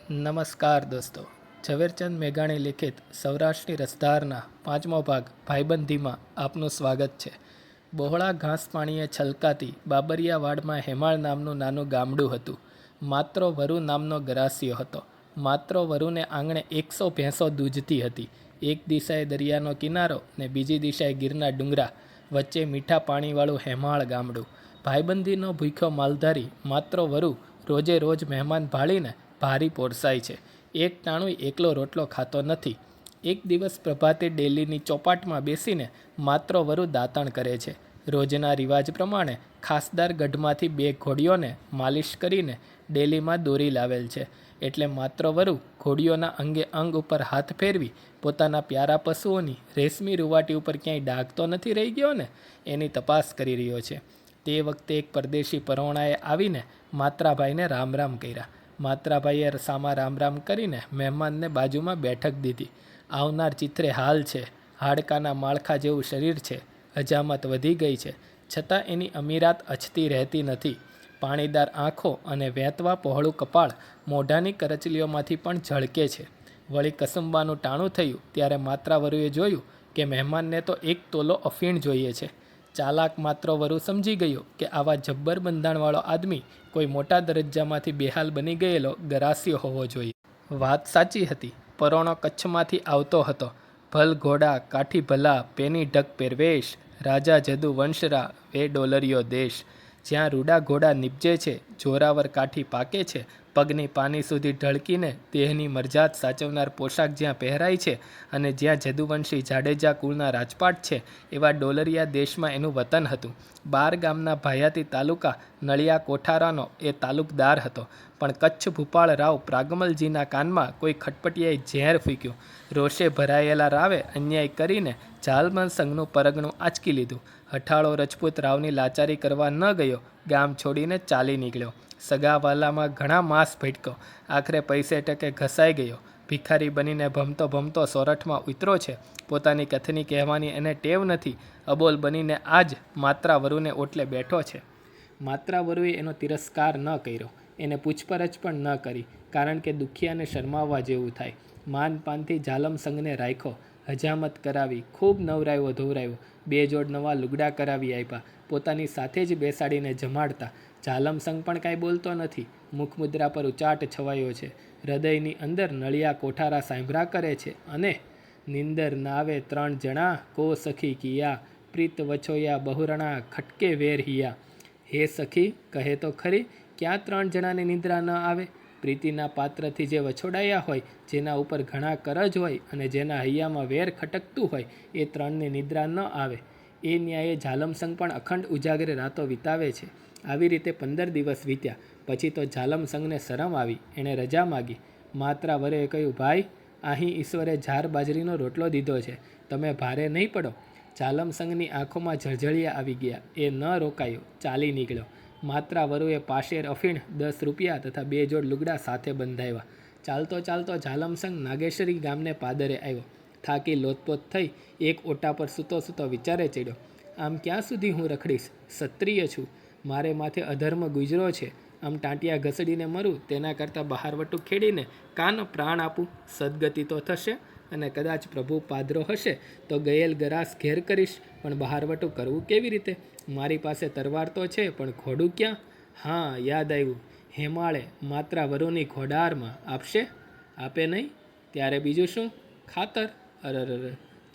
નમસ્કાર દોસ્તો, ઝવેરચંદ મેઘાણી લિખિત સૌરાષ્ટ્રની રસધારના 5મો ભાગ ભાઈબંધીમાં આપનું સ્વાગત છે. બહોળા ઘાસ પાણીએ છલકાતી બાબરિયાવાડમાં હેમાળ નામનું નાનું ગામડું હતું. માત્રો વરુ નામનો ગરાસિયો હતો. માત્રો વરુને આંગણે 100 ભેંસો દૂજતી હતી. એક દિશાએ દરિયાનો કિનારો ને બીજી દિશાએ ગીરના ડુંગરા, વચ્ચે મીઠા પાણીવાળું હેમાળ ગામડું. ભાઈબંધીનો ભૂખ્યો માલધારી માત્રો વરુ રોજે રોજ મહેમાન ભાળીને ભારી પોરસાય છે. એક ટાણું એકલો રોટલો ખાતો નથી. એક દિવસ પ્રભાતે ડેલીની ચોપાટમાં બેસીને માત્ર વરુ દાંતણ કરે છે. રોજના રિવાજ પ્રમાણે ખાસદાર ગઢમાંથી 2 ઘોડીઓને માલિશ કરીને ડેલીમાં દોરી લાવેલ છે. એટલે માત્ર વરુ ઘોડીઓના અંગે અંગ ઉપર હાથ ફેરવી પોતાના પ્યારા પશુઓની રેશમી રૂવાટી ઉપર ક્યાંય ડાઘ તો નથી રહી ગયો ને, એની તપાસ કરી રહ્યો છે. તે વખતે એક પરદેશી પરોણાએ આવીને માત્રાભાઈને રામ રામ કર્યા. માત્રાભાઈએ સામા રામ રામ કરીને મહેમાનને બાજુમાં બેઠક દીધી. આવનાર ચિત્રે હાલ છે. હાડકાના માળખા જેવું શરીર છે. હજામત વધી ગઈ છે, છતાં એની અમીરાત અછતી રહેતી નથી. પાણીદાર આંખો અને વેંતવા પહોળું કપાળ મોઢાની કરચલીઓમાંથી પણ ઝળકે છે. વળી કસુંબાનું ટાણું થયું ત્યારે માત્રાવરુએ જોયું કે મહેમાનને તો 1 તોલો અફીણ જોઈએ છે. ચાલાક માત્ર વરુ સમજી ગયો કે આવા જબ્બર બંધાણવાળો આદમી કોઈ મોટા દરજ્જામાંથી બેહાલ બની ગયેલો ગરાસિયો હોવો જોઈએ. વાત સાચી હતી. પરોણો કચ્છમાંથી આવતો હતો. ભલ ઘોડા, કાઠી ભલા, પેની ઢક પહેરવેશ, રાજા જદુ વંશરા, વે ડોલરિયો દેશ. જ્યાં રૂડા ઘોડા નીપજે છે, જોરાવર કાઠી પાકે છે, પગની પાની સુધી ઢળકીને દેહની મરજાત સાચવનાર પોશાક જ્યાં પહેરાય છે, અને જ્યાં જદુવંશી જાડેજા કુળના રાજપાટ છે, એવા ડોલરિયા દેશમાં એનું વતન હતું. 12 ગામના ભાયાતી તાલુકા નળિયા કોઠારાનો એ તાલુકદાર હતો. પણ કચ્છ ભૂપાળ રાવ પ્રાગમલજીના કાનમાં કોઈ ખટપટિયાએ ઝેર ફૂંક્યું. રોષે ભરાયેલા રાવે અન્યાય કરીને જાલમન સંઘનું પરગણું આંચકી લીધું. હઠાળો રજપૂત રાવની લાચારી કરવા ન ગયો, ગામ છોડીને ચાલી નીકળ્યો. સગાવાલામાં ઘણા માસ ભટક્યો. આખરે પૈસે ટકે ઘસાઈ ગયો. ભિખારી બનીને ભમતો ભમતો સોરઠમાં ઉતરો છે. પોતાની કથની કહેવાની એને ટેવ નથી. અબોલ બનીને આજ માત્રા વરુને ઓટલે બેઠો છે. માત્રા વરુએ એનો તિરસ્કાર ન કર્યો. એને પૂછપરછ પણ ન કરી, કારણ કે દુખિયાને શરમાવવા જેવું થાય. માનપાનથી જાલમ સંઘને રાખ્યો. હજામત કરાવી, ખૂબ નવરાવ્યો ધોવરાવ્યો. 2 જોડ નવા લુગડા કરાવી આપ્યા. પોતાની સાથે જ બેસાડીને જમાડતા. જાલમ સંઘ પણ કાંઈ બોલતો નથી. મુખમુદ્રા પર ઉચાટ છવાયો છે. હૃદયની અંદર નળિયા કોઠારા સાંભળા કરે છે. અને નિંદર નાવે 3 જણા, કો સખી કિયા, પ્રીત વછોયા બહુરણા, ખટકે વેર હિયા. હે સખી, કહે તો ખરી, ક્યાં 3 જણાની નિંદ્રા ન આવે? પ્રીતિના પાત્રથી જે વછોડાયા હોય, જેના ઉપર ઘણા કરજ હોય અને જેના હૈયામાં વેર ખટકતું હોય, એ 3ની નિદ્રા ન આવે. એ ન્યાયે ઝાલમસંગ પણ અખંડ ઉજાગરે રાતો વિતાવે છે. આવી રીતે 15 દિવસ વીત્યા. પછી તો ઝાલમસંગને શરમ આવી. એણે રજા માગી. માત્રા વરે કહ્યું, ભાઈ, અહીં ઈશ્વરે ઝાર બાજરીનો રોટલો દીધો છે, તમે ભારે નહીં પડો. ઝાલમસંગની આંખોમાં ઝળઝળિયા આવી ગયા. એ ન રોકાયો, ચાલી નીકળ્યો. માત્રા વરુએ પાશેર અફીણ, 10 રૂપિયા તથા 2 જોડ લુગડા સાથે બંધાવ્યા. ચાલતો ચાલતો ઝાલમસંગ નાગેશ્વરી ગામને પાદરે આવ્યો. થાકી લોતપોત થઈ એક ઓટા પર સૂતો સૂતો વિચારે ચડ્યો. આમ ક્યાં સુધી હું રખડીશ? ક્ષત્રિય છું, મારે માથે અધર્મ ગુજરો છે. આમ ટાંટિયા ઘસડીને મરું તેના કરતાં બહારવટું ખેડીને કાનો પ્રાણ આપું. સદગતિ તો થશે, અને કદાચ પ્રભુ પાદરો હશે તો ગયેલ ગરાસ ઘેર કરીશ. પણ બહારવટું કરવું કેવી રીતે? મારી પાસે તરવાર તો છે, પણ ઘોડું ક્યાં? હા, યાદ આવ્યું. હેમાળે માત્રા વરુની ઘોડારમાં આપશે? આપે નહીં ત્યારે બીજું શું? ખાતર. અરર,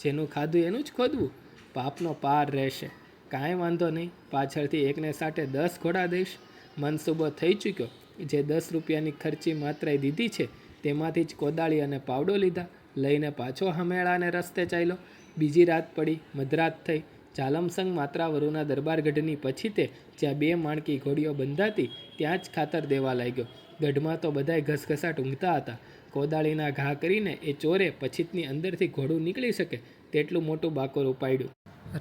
જેનું ખાધું એનું જ ખોદવું. પાપનો પાર રહેશે. કાંઈ વાંધો નહીં, પાછળથી એકને સાટે 10 ઘોડા દઈશ. મનસૂબો થઈ ચૂક્યો. જે 10 રૂપિયાની ખર્ચી માત્રાએ દીધી છે, તેમાંથી જ કોદાળી અને પાવડો લીધા. લઈને પાછો હમેળાને રસ્તે ચાલ્યો. બીજી રાત પડી, મધરાત થઈ. ઝાલમસંગ માત્રા વરુના દરબારગઢની પછી તે જ્યાં 2 માણકી ઘોડીઓ બંધાતી, ત્યાં જ ખાતર દેવા લાગ્યો. ગઢમાં તો બધાય ઘસઘસાટ ઊંઘતા હતા. કોદાળીના ઘા કરીને એ ચોરે પછીતની અંદરથી ઘોડું નીકળી શકે તેટલું મોટું બાકોર ઉપાડ્યું.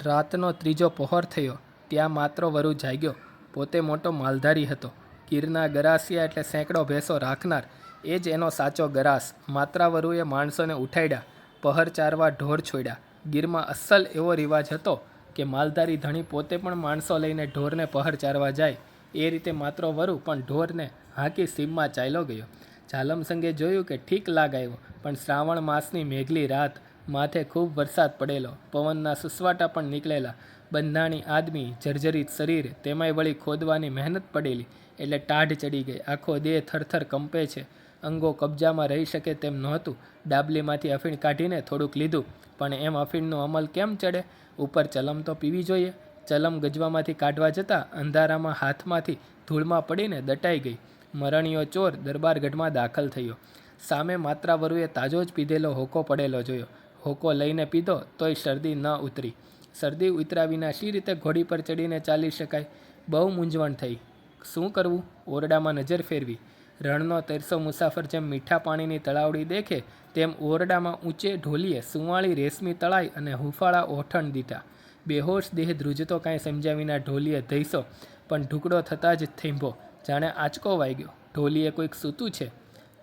રાતનો 3જો પહોર થયો. ત્યાં માત્ર વરુ જાગ્યો. પોતે મોટો માલધારી હતો. ગીરના ગરાસિયા એટલે સેંકડો ભેંસો રાખનાર. એ જ એનો સાચો ગરાસ. માત્રા વરુએ માણસોને ઉઠાડ્યા. પહર ચારવા ઢોર છોડ્યા. ગીરમાં અસલ એવો રિવાજ હતો કે માલધારી ધણી પોતે પણ માણસો લઈને ઢોરને પહર ચારવા જાય. એ રીતે માત્ર વરુ પણ ઢોરને હાંકી સીમમાં ચાલ્યો ગયો. ઝાલમસંગે જોયું કે ઠીક લાગ આવ્યો, પણ શ્રાવણ માસની મેઘલી રાત, માથે ખૂબ વરસાદ પડેલો, પવનના સુસવાટા પણ નીકળેલા, બંધાણી આદમી, જર્જરિત શરીર, તેમાંય વળી ખોદવાની મહેનત પડેલી, એટલે ટાઢ ચડી ગઈ, આખો દેહ થરથર કંપે છે, અંગો કબજામાં રહી શકે તેમ નહોતું. ડાબલીમાંથી અફીણ કાઢીને થોડુંક લીધું, પણ એમ અફીણનો અમલ કેમ ચડે? ઉપર ચલમ તો પીવી જોઈએ. ચલમ ગજવામાંથી કાઢવા જતાં અંધારામાં હાથમાંથી ધૂળમાં પડીને દટાઈ ગઈ. મરણીયો ચોર દરબારગઢમાં દાખલ થયો. સામે માત્રાવરુએ તાજો જ પીધેલો હોકો પડેલો જોયો. હોકો લઈને પીધો તોય શરદી ન ઉતરી. શરદી ઉતરા વિના શી રીતે ઘોડી પર ચડીને ચાલી શકાય? બહુ મૂંઝવણ થઈ. શું કરવું? ઓરડામાં નજર ફેરવી. રણનો તેરસો મુસાફર જેમ મીઠા પાણીની તળાવડી દેખે તેમ ઓરડામાં ઊંચે ઢોલીએ સુંવાળી રેશમી તળાઈ અને હુંફાળા ઓઠણ દીધા. બેહોશ દેહ ધ્રુજતો કાંઈ સમજ્યા વિના ઢોલીએ ધઈસો, પણ ઢુકડો થતાં જ થેંભો, જાણે આંચકો વાગ્યો. ઢોલીએ કોઈક સૂતું છે.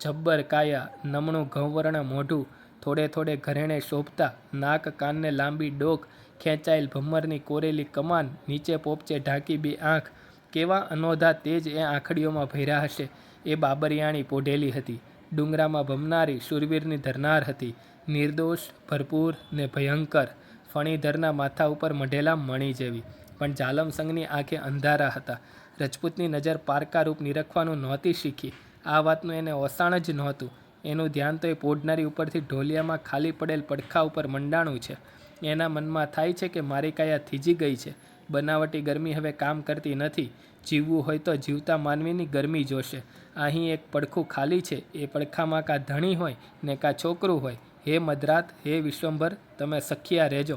જબ્બર કાયા, નમણું ઘઉંવર્ણ મોઢું, થોડે થોડે ઘરેણે શોભતા, નાક કાનને લાંબી ડોક, ખેંચાયેલ ભમ્મરની કોરેલી કમાન, નીચે પોપચે ઢાંકી બે આંખ, કેવા અનોધા તેજ એ આંખડીઓમાં ભર્યા હશે! એ બાબરિયાણી પોઢેલી હતી. ડુંગરામાં ભમનારી શૂરવીરની ધરનાર હતી. નિર્દોષ, ભરપૂર ને ભયંકર, ફણીધરના માથા ઉપર મઢેલા મણી જેવી. પણ ઝાલમસંગની આંખે અંધારા હતા. રજપૂતની નજર પારકા રૂપ નિરખવાનું નહોતી શીખી. આ વાતનું એને ઓસાણ જ નહોતું. એનું ધ્યાન તો એ પોઢનારી ઉપરથી ઢોલિયામાં ખાલી પડેલ પડખા ઉપર મંડાણું છે. એના મનમાં થાય છે કે મારી કાયા થીજી ગઈ છે. બનાવટી ગરમી હવે કામ કરતી નથી. જીવવું હોય તો જીવતા માનવીની ગરમી જોશે. અહીં એક પડખું ખાલી છે. એ પડખામાં કાં ધણી હોય ને કાં છોકરું હોય. હે મધરાત, હે વિશ્વંભર, તમે સખિયા રહેજો.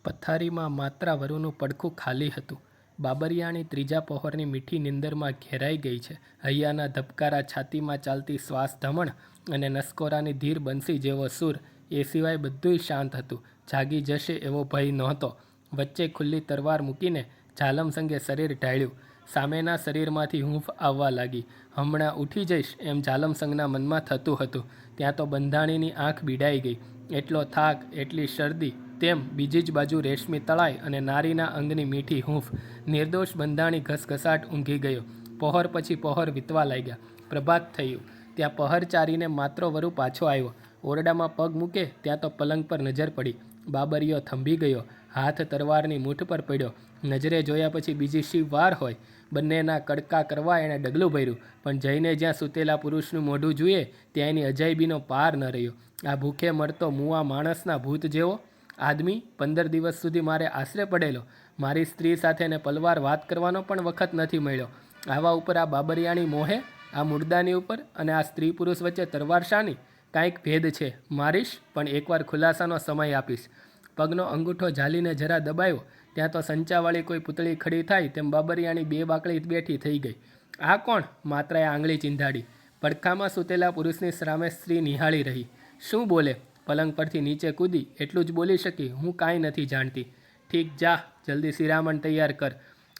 પથારીમાં માત્રાવરુનું પડખું ખાલી હતું. બાબરિયાણી ત્રીજા પહોરની મીઠી નિંદરમાં ઘેરાઈ ગઈ છે. હૈયાના ધબકારા, છાતીમાં ચાલતી શ્વાસ ધમણ અને નસકોરાની ધીર બંસી જેવો સૂર, એ સિવાય બધુંય શાંત હતું. જાગી જશે એવો ભય નહોતો. વચ્ચે ખુલ્લી તરવાર મૂકીને ઝાલમસંગે શરીર ઢાળ્યું. સામેના શરીરમાંથી હૂંફ આવવા લાગી. હમણાં ઉઠી જઈશ એમ ઝાલમસંગના મનમાં થતું હતું. ત્યાં તો બંધાણીની આંખ બીડાઈ ગઈ. એટલો થાક, એટલી શરદી, તેમ બીજી જ બાજુ રેશમી તળાઈ અને નારીના અંગની મીઠી હૂંફ. નિર્દોષ બંધાણી ઘસઘસાટ ઊંઘી ગયો. પહોર પછી પહોર વીતવા લાગ્યા. પ્રભાત થયું. ત્યાં પહર ચારીને માત્રવરુ પાછો આવ્યો. ઓરડામાં પગ મૂકે ત્યાં તો પલંગ પર નજર પડી. બાબરિયો થંભી ગયો. હાથ તરવારની મૂઠ પર પડ્યો. નજરે જોયા પછી બીજી શી વાર હોય? બંનેના કડકા કરવા એણે ડગલું ભર્યું, પણ જઈને જ્યાં સૂતેલા પુરુષનું મોઢું જુએ ત્યાં એની અજાયબીનો પાર ન રહ્યો. આ ભૂખે મરતો મુવા માણસના ભૂત જેવો આદમી 15 દિવસ સુધી મારે આશરે પડેલો. મારી સ્ત્રી સાથે ને પલવાર વાત કરવાનો પણ વખત નથી મળ્યો. આવા ઉપર આ બાબરિયાણી મોહે, આ મુર્દાની ઉપર, અને આ સ્ત્રી પુરુષ વચ્ચે તરવાર શાની? કાંઈક ભેદ છે. મારીશ, પણ એકવાર ખુલાસાનો સમય આપીશ. પગનો અંગૂઠો ઝાલીને જરા દબાયો ત્યાં તો સંચાવાળી કોઈ પૂતળી ખડી થાય તેમ બાબરિયાણી બે બાકડી બેઠી થઈ ગઈ. આ કોણ? માત્રાએ આંગળી ચીંધાડી. પડખામાં સૂતેલા પુરુષની સામે સ્ત્રી નિહાળી રહી. શું બોલે? પલંગ પરથી નીચે કૂદી એટલું જ બોલી શકી, હું કાંઈ નથી જાણતી. ઠીક, જા, જલ્દી શિરામણ તૈયાર કર.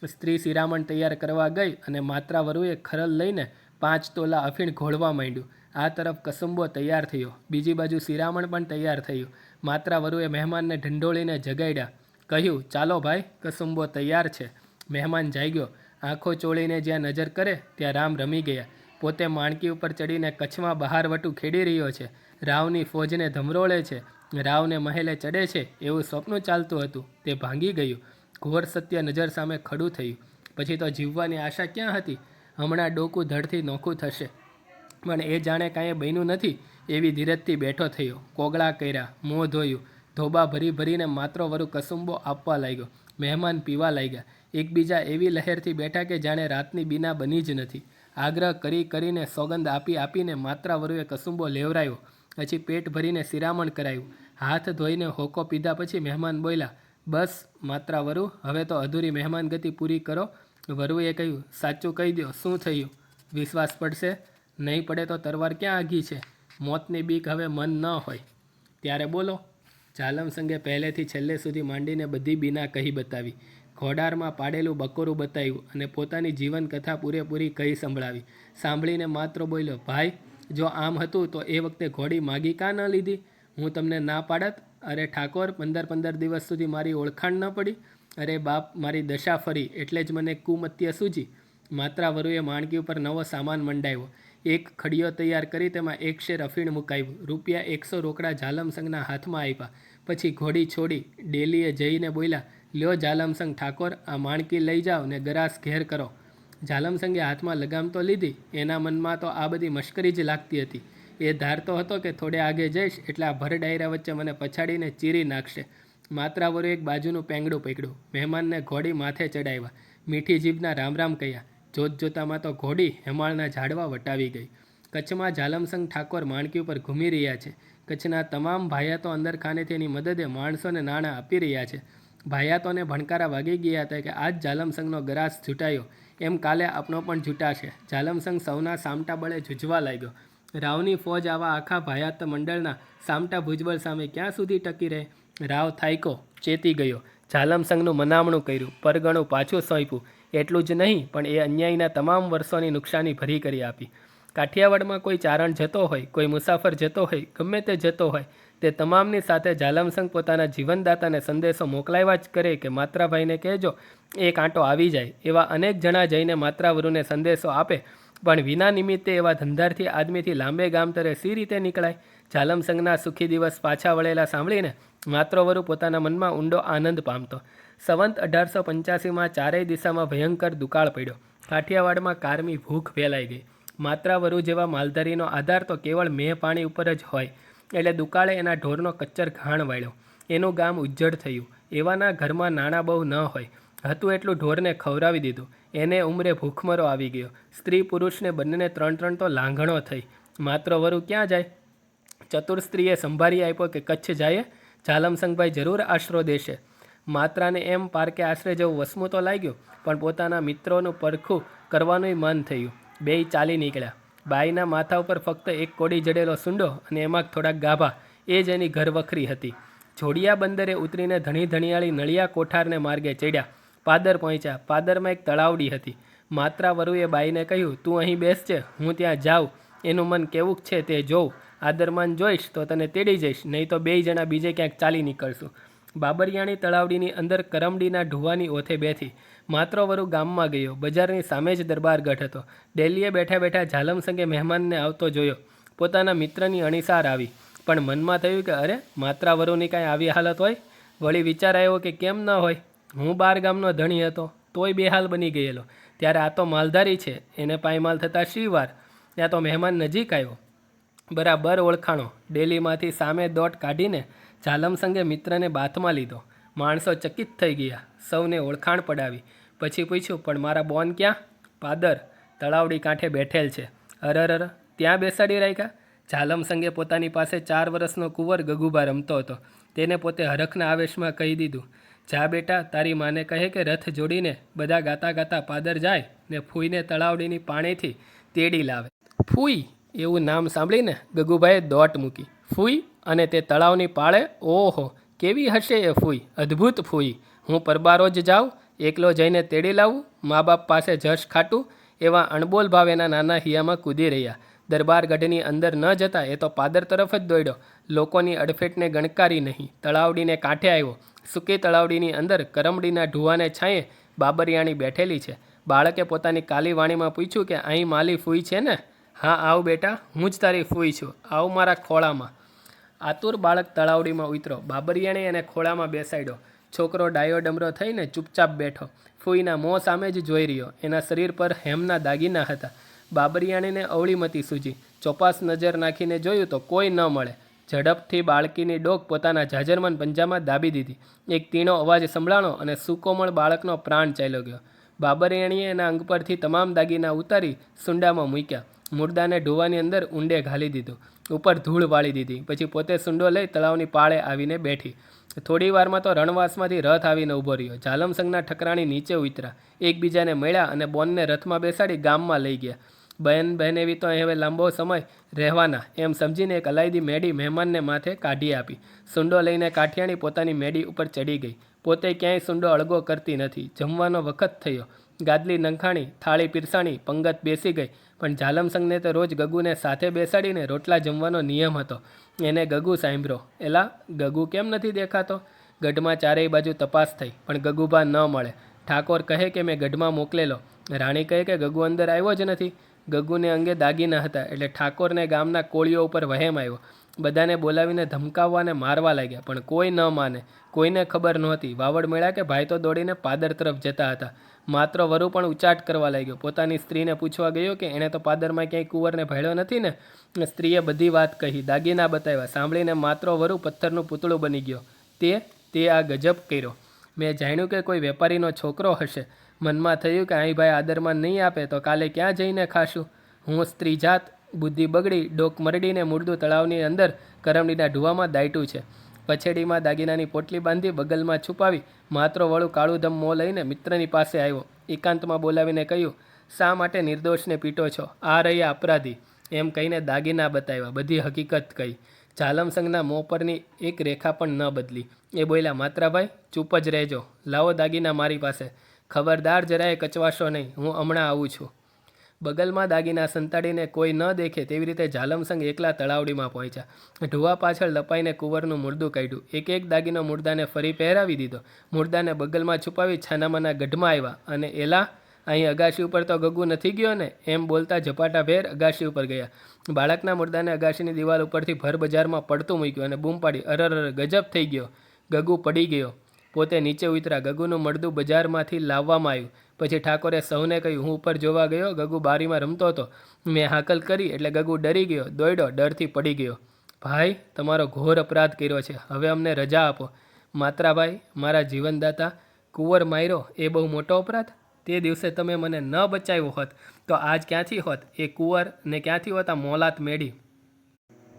સ્ત્રી શિરામણ તૈયાર કરવા ગઈ અને માત્રાવરુએ ખરલ લઈને 5 તોલા અફીણ ઘોળવા માંડ્યું. આ તરફ કસુંબો તૈયાર થયો. બીજી બાજુ શિરામણ પણ તૈયાર થયું. માત્રાવરુએ મહેમાનને ઢંઢોળીને જગાડ્યા. કહ્યું, ચાલો ભાઈ, કસુંબો તૈયાર છે. મહેમાન જાગ્યો. આંખો ચોળીને જ્યાં નજર કરે ત્યાં રામ રમી ગયા. પોતે માણકી ઉપર ચડીને કચ્છમાં બહારવટું ખેડી રહ્યો છે. રાવની ફોજને ધમરોળે છે. રાવને મહેલે ચડે છે એવું સ્વપ્ન ચાલતું હતું. તે ભાંગી ગયું. ઘોર સત્ય નજર સામે ખડું થયું. પછી તો જીવવાની આશા ક્યાં હતી? હમણાં ડોકું ધડથી નોખું થશે. પણ એ જાણે કાંઈ બન્યું નથી એવી ધીરજથી બેઠો થયો. કોગળા કર્યા, મોં ધોયું. ધોબા ભરી ભરીને માત્રવરુ કસુંબો આપવા લાગ્યો. મહેમાન પીવા લાગ્યા. એકબીજા એવી લહેરથી બેઠા કે જાણે રાતની બીના બની જ નથી. આગ્રહ કરી કરીને, સોગંદ આપી આપીને માત્રાવરુએ કસુંબો લેવરાયો. પછી પેટ ભરીને શિરામણ કરાયું. હાથ ધોઈને હોકો પીધા પછી મહેમાન બોલ્યા, બસ માત્રાવરુ, હવે તો અધૂરી મહેમાન ગતિ પૂરી કરો. વરુએ કહ્યું, સાચું કહી દો, શું થયું? વિશ્વાસ પડશે? નહીં પડે તો તરવાર ક્યાં આઘી છે? મોતની બીક હવે મન ન હોય ત્યારે બોલો. ઝાલમસંગે પહેલેથી છેલ્લે સુધી માંડીને બધી બીના કહી બતાવી. ઘોડારમાં પાડેલું બકોરું બતાવ્યું અને પોતાની જીવન કથા પૂરેપૂરી કહી સંભળાવી. સાંભળીને માત્ર બોલ્યો, ભાઈ, જો આમ હતું તો એ વખતે ઘોડી માગી કાં ન લીધી? હું તમને ના પાડત? અરે ઠાકોર, 15 દિવસ સુધી મારી ઓળખાણ ન પડી? અરે બાપ, મારી દશા ફરી એટલે જ મને કુમત્ય સૂજી. માત્રાવરુએ માણકી ઉપર નવો સામાન મંડાવ્યો. એક ખડીયો તૈયાર કરી તેમાં 1 શેર અફીણ મુકાવ્યું. રૂપિયા 100 રોકડા ઝાલમસંગના હાથમાં આપ્યા. પછી ઘોડી છોડી ડેલીએ જઈને બોલ્યા, લ્યો ઝાલમસંગ ઠાકોર, આ માણકી લઈ જાઓ ને ગરાસ ઘેર કરો. ઝાલમસંગે હાથમાં લગામ તો લીધી, એના મનમાં તો આ બધી મશ્કરી જ લાગતી હતી. એ ધારતો હતો કે થોડે આગે જઈશ એટલે આ ભર ડાયરા વચ્ચે મને પછાડીને ચીરી નાખશે. માત્રાવરું એક બાજુનું પેંગડું પકડ્યું. મહેમાનને ઘોડી માથે ચડાવ્યા. મીઠી જીભના રામ રામ કહ્યા. જોત જોતામાં તો ઘોડી હેમાળના ઝાડવા વટાવી ગઈ. કચ્છમાં ઝાલમસંગ ઠાકોર માણકી ઉપર ઘૂમી રહ્યા છે. કચ્છના તમામ ભાયાતો અંદરખાનેથી એની મદદે માણસોને નાણાં આપી રહ્યા છે. ભાયાતોને ભણકારા વાગી ગયા હતા કે આજ ઝાલમસંગનો ગરાસ છૂટાયો એમ કાલે આપણો પણ છૂટાશે. ઝાલમસંગ સૌના સામટા બળે જૂજવા લાગ્યો. રાવની ફોજ આવા આખા ભાયાત મંડળના સામટા ભુજબળ સામે ક્યાં સુધી ટકી રહે? રાવ થાયકો, ચેતી ગયો. ઝાલમસંગનું મનામણું કર્યું, પરગણું પાછું સોંપ્યું. એટલું જ નહીં પણ એ અન્યાયના તમામ વર્ષોની નુકસાની ભરી કરી આપી. કાઠિયાવાડમાં કોઈ ચારણ જતો હોય, કોઈ મુસાફર જતો હોય, ગમે તે જતો હોય, તે તમામની સાથે ઝાલમસંગ પોતાના જીવનદાતાને સંદેશો મોકલાવ્યા જ કરે કે માત્રાભાઈને કહેજો એ કાંટો આવી જાય. એવા અનેક જણા જઈને માત્રાવરુને સંદેશો આપે, પણ વિના નિમિત્તે એવા ધંધારથી આદમીથી લાંબે ગામતરે સી રીતે નીકળાય? ઝાલમસંગના સુખી દિવસ પાછા વળેલા સાંભળીને માત્રવરુ પોતાના મનમાં ઊંડો આનંદ પામતો. સંવંત 1885માં ચારેય દિશામાં ભયંકર દુકાળ પડ્યો. કાઠિયાવાડમાં કારમી ભૂખ ફેલાઈ ગઈ. માત્રાવરુ જેવા માલધારીનો આધાર તો કેવળ મેં પાણી ઉપર જ હોય, એટલે દુકાળે એના ઢોરનો કચ્ચર ઘાણ વાળ્યો. એનું ગામ ઉજ્જડ થયું. એવાના ઘરમાં નાણાં બહુ ન હોય, હતું એટલું ઢોરને ખવડાવી દીધું. એને ઉંમરે ભૂખમરો આવી ગયો. સ્ત્રી પુરુષને બંનેને 3 તો લાંઘણો થઈ. માત્રવરુ ક્યાં જાય? ચતુર સ્ત્રીએ સંભાળી આપ્યો કે કચ્છ જાય, ઝાલમસંગભાઈ જરૂર આશરો દેશે. માત્રાને એમ પારકે આશરે જેવું વસમું તો લાગ્યું, પણ પોતાના મિત્રોનું પરખું કરવાનુંય મન થયું. બેય ચાલી નીકળ્યા. બાઈના માથા ઉપર ફક્ત એક કોડી જડેલો સૂંડો અને એમાં થોડાક ગાભા, એ જ એની ઘરવખરી હતી. જોડિયા બંદરે ઉતરીને ધણી ધણિયાળી નળિયા કોઠારને માર્ગે ચડ્યા. પાદર પહોંચ્યા. પાદરમાં એક તળાવડી હતી. માત્રાવરુએ બાઈને કહ્યું, તું અહીં બેસજે, હું ત્યાં જાઉં, એનું મન કેવું છે તે જોઉં. આદરમાન જોઈશ તો તને તેડી જઈશ, નહીં તો 2 જણા બીજે ક્યાંક ચાલી નીકળશું. બાબરિયાણી તળાવડીની અંદર કરમડીના ઢુવાની ઓથે બેઠી. માત્રવરુ ગામમાં ગયો. બજારની સામે જ દરબારગઢ હતો. ડેલીએ બેઠા બેઠા ઝાલમસંગે મહેમાનને આવતો જોયો. પોતાના મિત્રની અણીસાર આવી, પણ મનમાં થયું કે અરે, માત્રાવરુની કાંઈ આવી હાલત હોય? વળી વિચાર આવ્યો કે કેમ ન હોય? હું 12 ગામનો ધણી હતો, તોય બેહાલ બની ગયેલો. ત્યારે આ તો માલધારી છે, એને પાયમાલ થતાં શી વાર? ત્યાં તો મહેમાન નજીક આવ્યો, બરાબર ઓળખાણો. ડેલીમાંથી સામે દોટ કાઢીને ઝાલમસંગે મિત્રને બાથમાં લીધો. માણસો ચકિત થઈ ગયા. સૌને ઓળખાણ પડાવી. પછી પૂછ્યું, પણ મારા બોન ક્યાં? પાદર, તળાવડી કાંઠે બેઠેલ છે. અરર, ત્યાં બેસાડી રાખ્યા? ઝાલમસંગે પોતાની પાસે 4 વર્ષનો કુંવર ગગુભા રમતો હતો. તેને પોતે હરખના આવેશમાં કહી દીધું, જા બેટા, તારી માને કહે કે રથ જોડીને બધા ગાતા ગાતા પાદર જાય ને ફૂઈને તળાવડીની પાણીથી તેડી લાવે. ફૂઈ એવું નામ સાંભળીને ગગુભાઈએ દોટ મૂકી. ફૂઈ અને તે તળાવની પાળે? ઓહો, કેવી હશે એ ફૂઈ! અદ્ભુત ફૂઈ! હું પરબારો જ જાઉં, એકલો જઈને તેડી લાવું, મા બાપ પાસે જશ ખાટું? એવા અણબોલ ભાવ એના નાના હિયામાં કૂદી રહ્યા. દરબારગઢની અંદર ન જતા એ તો પાદર તરફ જ દોડ્યો. લોકોની અડફેટને ગણકારી નહીં. તળાવડીને કાંઠે આવ્યો. સૂકી તળાવડીની અંદર કરમડીના ઢુવાને છાંયે બાબરિયાણી બેઠેલી છે. બાળકે પોતાની કાલી વાણીમાં પૂછ્યું કે અહીં માલી ફૂઈ છે ને? હા, આવ બેટા, હું જ તારી ફૂઈ છું, આવ મારા ખોળામાં. આતુર બાળક તળાવડીમાં ઉતરો. બાબરિયાણી એને ખોળામાં બેસાડ્યો. છોકરો ડાયો ડમરો થઈને ચૂપચાપ બેઠો. ફૂઈના મોં સામે જ જોઈ રહ્યો. એના શરીર પર હેમના દાગીના હતા. બાબરિયાણીને અવળીમતી સૂજી. ચોપાસ નજર નાખીને જોયું તો કોઈ ન મળે. ઝડપથી બાળકીની ડોક પોતાના જાજરમાન પંજામાં દાબી દીધી. એક તીણો અવાજ સંભળાણો અને સુકોમળ બાળકનો પ્રાણ ચાલ્યો ગયો. બાબરિયાણીએ એના અંગ પરથી તમામ દાગીના ઉતારી સૂંડામાં મૂક્યા. મુર્દાને ઢોવાની અંદર ઊંડે ઘાલી દીધું. ઉપર ધૂળ વાળી દીધી. પછી પોતે સૂંડો લઈ તળાવની પાળે આવીને બેઠી. થોડી વારમાં તો રણવાસમાંથી રથ આવીને ઊભો રહ્યો. ઝાલમસંગના ઠકરાણી નીચે ઉતર્યા. એકબીજાને મળ્યા અને બોનને રથમાં બેસાડી ગામમાં લઈ ગયા. બહેન એવી તો હવે લાંબો સમય રહેવાના એમ સમજીને એક અલાયદી મેડી મહેમાનને માથે કાઢી આપી. સૂંડો લઈને કાઠિયાણી પોતાની મેડી ઉપર ચડી ગઈ. પોતે ક્યાંય સૂંડો અળગો કરતી નથી. જમવાનો વખત થયો. ગાદલી નંખાણી, થાળી પીરસાણી, પંગત બેસી ગઈ. પણ ઝાલમસંગને તો રોજ ગગુને સાથે બેસાડીને રોટલા જમવાનો નિયમ હતો. એને ગગુ સાંભળ્યો. એલા, ગગુ કેમ નથી દેખાતો? ગઢમાં ચારેય બાજુ તપાસ થઈ, પણ ગગુભા ન મળે. ઠાકોર કહે કે મેં ગઢમાં મોકલેલો. રાણી કહે કે ગગુ અંદર આવ્યો જ નથી. ગગુને અંગે દાગીના હતા એટલે ઠાકોરને ગામના કોળીઓ ઉપર વહેમ આવ્યો. બધાને બોલાવીને ધમકાવવા અને મારવા લાગ્યા, પણ કોઈ ન માને. કોઈને ખબર નહોતી. વાવડ મળ્યા કે ભાઈ તો દોડીને પાદર તરફ જતા હતા. માત્ર વરુ પણ ઉચાટ કરવા લાગ્યો. પોતાની સ્ત્રીને પૂછવા ગયો કે એણે તો પાદરમાં ક્યાંય કુંવરને ભાળ્યો નથી ને. સ્ત્રીએ બધી વાત કહી, દાગીના બતાવ્યા. સાંભળીને માત્ર વરુ પથ્થરનું પૂતળું બની ગયો. તે આ ગજબ કર્યો. મેં જાણ્યું કે કોઈ વેપારીનો છોકરો હશે. મનમાં થયું કે અહીં ભાઈ આદરમાં નહીં આપે તો કાલે ક્યાં જઈને ખાશું. હું સ્ત્રી જાત, બુદ્ધિ બગડી, ડોક મરડીને મુર્દું તળાવની અંદર કરમડીના ઢુવામાં દાટ્યું છે. પછેડીમાં દાગીનાની પોટલી બાંધી બગલમાં છુપાવી માત્ર વળું કાળું ધમ મોં લઈને મિત્રની પાસે આવ્યો. એકાંતમાં બોલાવીને કહ્યું, શા માટે નિર્દોષને પીટો છો? આ રહ્યા અપરાધી. એમ કહીને દાગીના બતાવ્યા, બધી હકીકત કહી. ઝાલમસંગના મોં પરની એક રેખા પણ ન બદલી. એ બોલ્યા, માત્રાભાઈ ચૂપ જ રહેજો. લાવો દાગીના મારી પાસે. ખબરદાર જરાય કચવાશો નહીં. હું હમણાં આવું છું. બગલમાં દાગીના સંતાડીને કોઈ ન દેખે તેવી રીતે ઝાલમસંગ એકલા તળાવડીમાં પહોંચ્યા. ઢુવા પાછળ લપાઈને કુંવરનું મુર્દું કાઢ્યું. એક એક દાગીનો મુર્દાને ફરી પહેરાવી દીધો. મુર્દાને બગલમાં છુપાવી છાનામાના ગઢમાં આવ્યા અને એલા, અહીં અગાશી ઉપર તો ગગુ નથી ગયો ને? એમ બોલતા ઝપાટાભેર અગાશી ઉપર ગયા. બાળકના મુર્દાને અગાશીની દિવાલ ઉપરથી ભર બજારમાં પડતું મૂક્યું અને બૂમ પાડી, અરર, ગજબ થઈ ગયો. ગગુ પડી ગયો. પોતે નીચે ઉતરા. ગગુનું મળદું બજારમાંથી લાવવામાં આવ્યું. પછી ઠાકોરે સૌને કહ્યું, હું ઉપર જોવા ગયો. ગગુ બારીમાં રમતો હતો. મેં હાકલ કરી એટલે ગગુ ડરી ગયો, દોડ્યો, ડરથી પડી ગયો. ભાઈ, તમારો ઘોર અપરાધ કર્યો છે. હવે અમને રજા આપો. માત્રાભાઈ, મારા જીવનદાતા, કુંવર માર્યો એ બહુ મોટો અપરાધ? તે દિવસે તમે મને ન બચાવ્યો હોત તો આજ ક્યાંથી હોત એ કુંવર ને ક્યાંથી હોત આ મોલાત મેળી?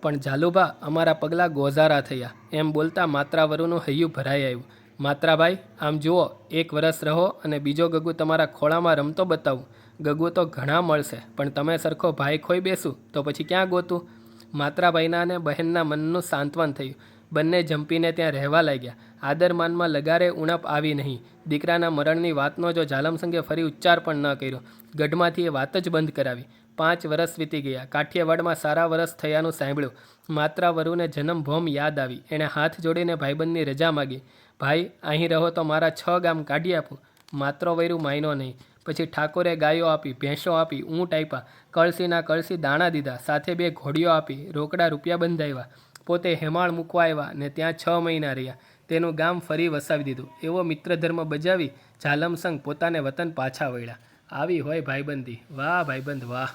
પણ ઝાલુભા, અમારા પગલાં ગોઝારા થયા. એમ બોલતા માત્રાવરુનું હૈયું ભરાઈ આવ્યું. માત્રાભાઈ, આમ જુઓ, 1 વરસ રહો અને બીજો ગગુ તમારા ખોળામાં રમતો બતાવું. ગગુ તો ઘણા મળશે, પણ તમે સરખો ભાઈ ખોઈ બેસું તો પછી ક્યાં ગોતું? માત્રાભાઈના અને બહેનના મનનું સાંત્વન થયું. બંને જંપીને ત્યાં રહેવા લાગ્યા. આદરમાનમાં લગારે ઉણપ આવી નહીં. દીકરાના મરણની વાતનો જો ઝાલમસંગે ફરી ઉચ્ચાર પણ ન કર્યો. ગઢમાંથી એ વાત જ બંધ કરાવી. 5 વરસ વીતી ગયા. કાઠિયાવાડમાં સારા વરસ થયાનું સાંભળ્યું. માત્રાવરુને જન્મભૂમ યાદ આવી. એણે હાથ જોડીને ભાઈબંધની રજા માગી. ભાઈ, અહીં રહો તો મારા 6 ગામ કાઢી આપું. માત્રવૈરું માયનો નહીં. પછી ઠાકોરે ગાયો આપી, ભેંસો આપી, ઊંટ આપ્યા, કળસીના કળસી દાણા દીધા, સાથે 2 ઘોડીઓ આપી, રોકડા રૂપિયા બંધાવ્યા. પોતે હેમાળ મૂકવા આવ્યા ને ત્યાં 6 મહિના રહ્યા. તેનું ગામ ફરી વસાવી દીધું. એવો મિત્રધર્મ બજાવી ઝાલમસંગ પોતાને વતન પાછા વળ્યા. આવી હોય ભાઈબંધી. વાહ ભાઈબંધ વાહ.